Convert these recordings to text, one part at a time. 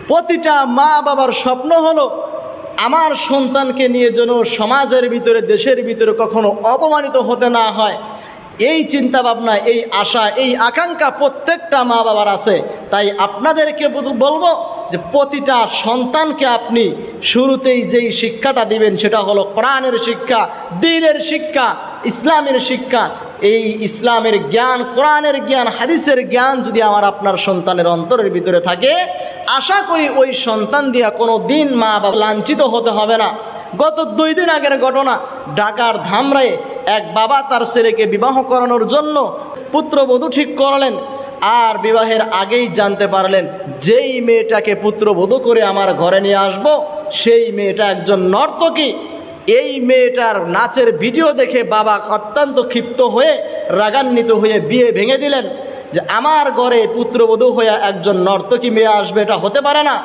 প্রতিটা মা বাবার স্বপ্ন হলো আমার সন্তানকে নিয়ে যেন সমাজের ভিতরে, দেশের ভিতরে কখনো অপমানিত হতে না হয়। এই চিন্তা ভাবনা, এই আশা, এই আকাঙ্ক্ষা প্রত্যেকটা মা বাবার আছে। তাই আপনাদেরকে বলবো যে প্রতিটা সন্তানকে আপনি শুরুতেই যেই শিক্ষাটা দিবেন সেটা হলো কোরআনের শিক্ষা, দ্বীনের শিক্ষা, ইসলামের শিক্ষা। এই ইসলামের জ্ঞান, কোরআনের জ্ঞান, হাদিসের জ্ঞান যদি আপনার সন্তানের অন্তরের ভিতরে থাকে, আশা করি ওই সন্তান দিয়া কোনো দিন মা বাবা লাঞ্ছিত হতে হবে না। গত 2 দিন আগের ঘটনা, ঢাকার ধামরায়ে এক বাবা তার ছেলেকে বিবাহ করানোর জন্য পুত্রবধূ ঠিক করলেন। আর বিবাহের আগেই জানতে পারলেন যেই মেয়েটাকে পুত্রবধূ করে আমার ঘরে নিয়ে আসব, সেই মেয়েটা একজন নর্তকী। এই মেয়েটার নাচের ভিডিও দেখে বাবা অত্যন্ত ক্ষিপ্ত হয়ে, রাগান্বিত হয়ে বিয়ে ভেঙে দিলেন যে আমার ঘরে পুত্রবধূ হয়ে একজন নর্তকী মেয়ে আসবে, এটা হতে পারে না।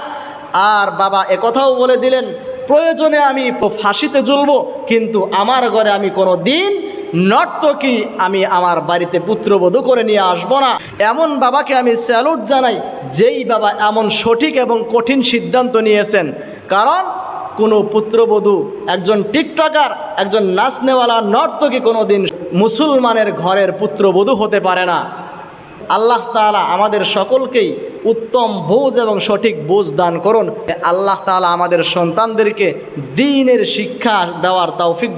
আর বাবা একথাও বলে দিলেন, প্রয়োজনে আমি ফাঁসিতে ঝুলব, কিন্তু আমার ঘরে আমি কোনো দিন নর্তকী আমি আমার বাড়িতে পুত্রবধূ করে নিয়ে আসব না। এমন বাবাকে আমি স্যালুট জানাই, যেই বাবা এমন সঠিক এবং কঠিন সিদ্ধান্ত নিয়েছেন। কারণ কোনো পুত্রবধূ, একজন টিকটকার, একজন নাচনেওয়ালা নর্তকী কোনো দিন মুসলমানের ঘরের পুত্রবধূ হতে পারে না। আল্লাহ তাআলা আমাদের সকলকেই উত্তম বুঝ এবং সঠিক বুঝ দান করুন। আল্লাহ তাআলা আমাদের সন্তানদেরকে দ্বীনের শিক্ষা দেওয়ার তৌফিক